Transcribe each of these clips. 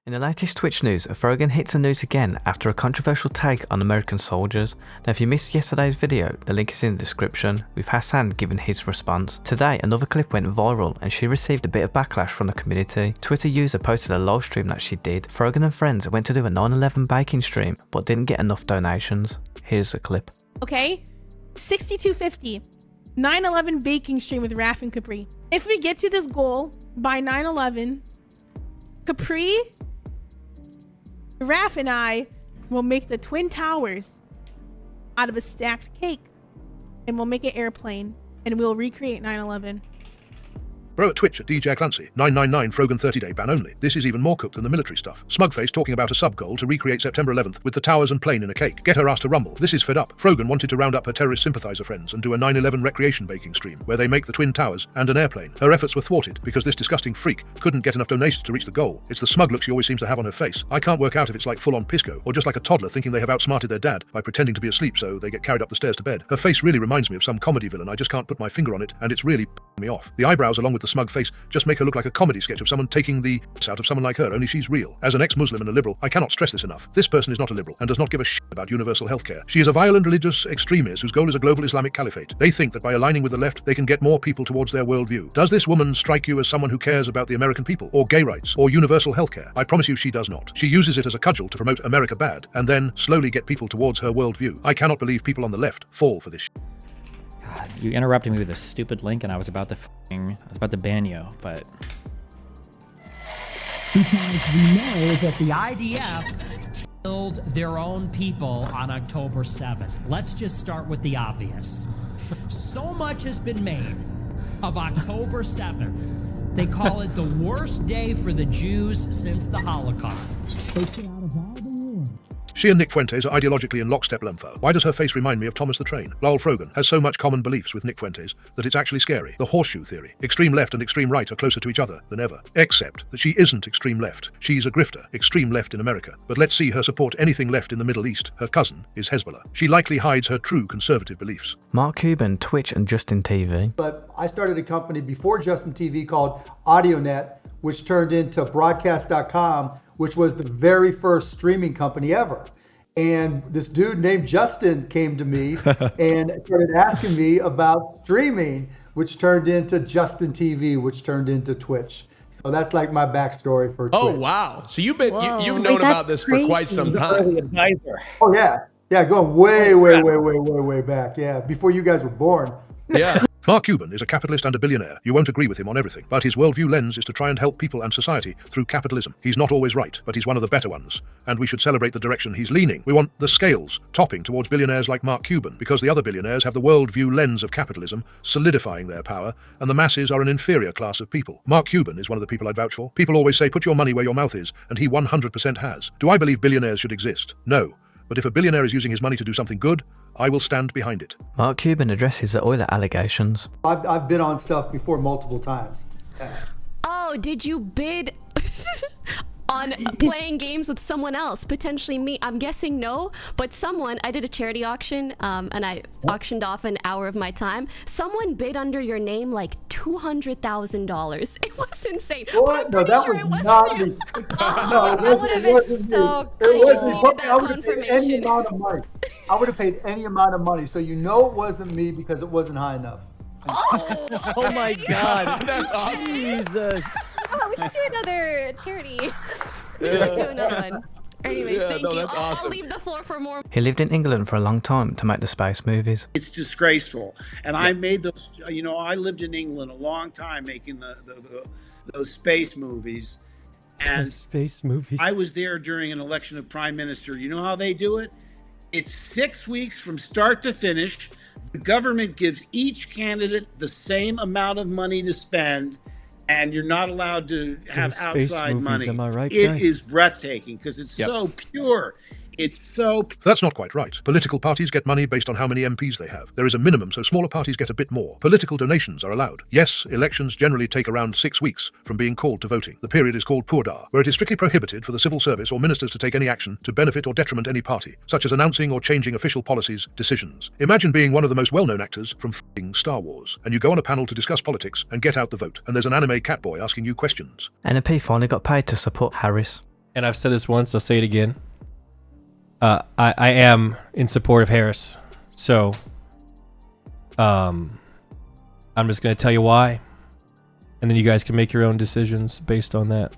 In the latest Twitch news, Frogan hits the news again after a controversial take on American soldiers. Now if you missed yesterday's video, the link is in the description, with Hassan giving his response. Today another clip went viral and she received a bit of backlash from the community. Twitter user posted a live stream that she did. Frogan and friends went to do a 9/11 baking stream but didn't get enough donations. Here's a clip. Okay, 6250. 9/11 baking stream with Raf and Capri. If we get to this goal by 9/11, Capri, Raf and I will make the Twin Towers out of a stacked cake, and we'll make an airplane, and we'll recreate 9/11. Bro at Twitch at DJ Clancy, 999 Frogan 30-day ban only. This is even more cooked than the military stuff. Smugface talking about a sub-goal to recreate September 11th with the towers and plane in a cake. Get her ass to rumble. This is fed up. Frogan wanted to round up her terrorist sympathizer friends and do a 9/11 recreation baking stream where they make the Twin Towers and an airplane. Her efforts were thwarted because this disgusting freak couldn't get enough donations to reach the goal. It's the smug look she always seems to have on her face. I can't work out if it's like full-on Pisco or just like a toddler thinking they have outsmarted their dad by pretending to be asleep so they get carried up the stairs to bed. Her face really reminds me of some comedy villain. I just can't put my finger on it and it's really me off. The eyebrows along with the smug face just make her look like a comedy sketch of someone taking the out of someone like her, only she's real. As an ex-Muslim and a liberal, I cannot stress this enough. This person is not a liberal and does not give a shit about universal healthcare. She is a violent religious extremist whose goal is a global Islamic caliphate. They think that by aligning with the left, they can get more people towards their worldview. Does this woman strike you as someone who cares about the American people, or gay rights, or universal healthcare? I promise you she does not. She uses it as a cudgel to promote America bad, and then slowly get people towards her worldview. I cannot believe people on the left fall for this shit. God, you interrupted me with a stupid link and I was about to ban you, but... Because we know that the IDF killed their own people on October 7th. Let's just start with the obvious. So much has been made of October 7th. They call it the worst day for the Jews since the Holocaust. She and Nick Fuentes are ideologically in lockstep Lemfo. Why does her face remind me of Thomas the Train? Lol Frogan has so much common beliefs with Nick Fuentes that it's actually scary. The horseshoe theory. Extreme left and extreme right are closer to each other than ever. Except that she isn't extreme left. She's a grifter, extreme left in America. But let's see her support anything left in the Middle East. Her cousin is Hezbollah. She likely hides her true conservative beliefs. Mark Cuban, Twitch and Justin TV. But I started a company before Justin TV called AudioNet, which turned into Broadcast.com, which was the very first streaming company ever. And this dude named Justin came to me and started asking me about streaming, which turned into Justin TV, which turned into Twitch. So that's like my backstory for Twitch. Oh, wow. So you've known about this for quite some time. Advisor. Oh, yeah. Yeah, going way back. Yeah, before you guys were born. Yeah. Mark Cuban is a capitalist and a billionaire. You won't agree with him on everything, but his worldview lens is to try and help people and society through capitalism. He's not always right, but he's one of the better ones, and we should celebrate the direction he's leaning. We want the scales topping towards billionaires like Mark Cuban, because the other billionaires have the worldview lens of capitalism, solidifying their power, and the masses are an inferior class of people. Mark Cuban is one of the people I'd vouch for. People always say, put your money where your mouth is, and he 100% has. Do I believe billionaires should exist? No. But if a billionaire is using his money to do something good, I will stand behind it. Mark Cuban addresses the oil allegations. I've been on stuff before multiple times. Oh, did you bid on playing games with someone else? Potentially me. I'm guessing no, but someone, I did a charity auction and I auctioned off an hour of my time. Someone bid under your name like $200,000. It was insane. What? But I'm pretty sure it wasn't you. No, it wasn't me. So I just needed that confirmation. I would have paid any amount of money, so you know it wasn't me because it wasn't high enough. Oh my God. That's awesome. Jesus. Oh, we should do another charity. We should do another one. Anyways, thank you. That's awesome. I'll leave the floor for more. He lived in England for a long time to make the space movies. It's disgraceful. And I made those, I lived in England a long time making those space movies. And Space movies. I was there during an election of prime minister. You know how they do it? It's 6 weeks from start to finish. The government gives each candidate the same amount of money to spend, and you're not allowed to have outside money. Am I right, It guys? is breathtaking because it's so pure. It's so... That's not quite right. Political parties get money based on how many MPs they have. There is a minimum, so smaller parties get a bit more. Political donations are allowed. Yes, elections generally take around 6 weeks from being called to voting. The period is called purdah, where it is strictly prohibited for the civil service or ministers to take any action to benefit or detriment any party, such as announcing or changing official policies, decisions. Imagine being one of the most well-known actors from f***ing Star Wars, and you go on a panel to discuss politics and get out the vote, and there's an anime catboy asking you questions. NMP finally got paid to support Harris. and I've said this once, I'll say it again. I am in support of Harris. So, I'm just going to tell you why. And then you guys can make your own decisions based on that.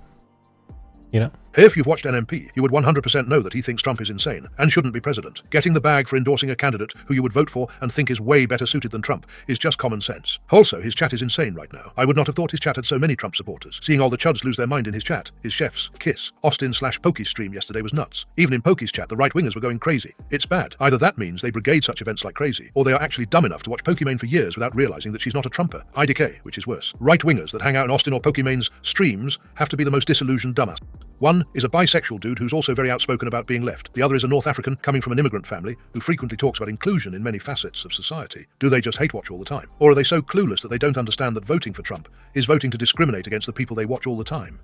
You know? If you've watched NMP, you would 100% know that he thinks Trump is insane and shouldn't be president. Getting the bag for endorsing a candidate who you would vote for and think is way better suited than Trump is just common sense. Also, his chat is insane right now. I would not have thought his chat had so many Trump supporters. Seeing all the chuds lose their mind in his chat, his chef's kiss, Austin/Pokey's stream yesterday was nuts. Even in Pokey's chat, the right-wingers were going crazy. It's bad. Either that means they brigade such events like crazy, or they are actually dumb enough to watch Pokimane for years without realizing that she's not a Trumper. IDK, which is worse. Right-wingers that hang out in Austin or Pokimane's streams have to be the most disillusioned dumbass. One is a bisexual dude who's also very outspoken about being left. The other is a North African coming from an immigrant family who frequently talks about inclusion in many facets of society. Do they just hate watch all the time? Or are they so clueless that they don't understand that voting for Trump is voting to discriminate against the people they watch all the time?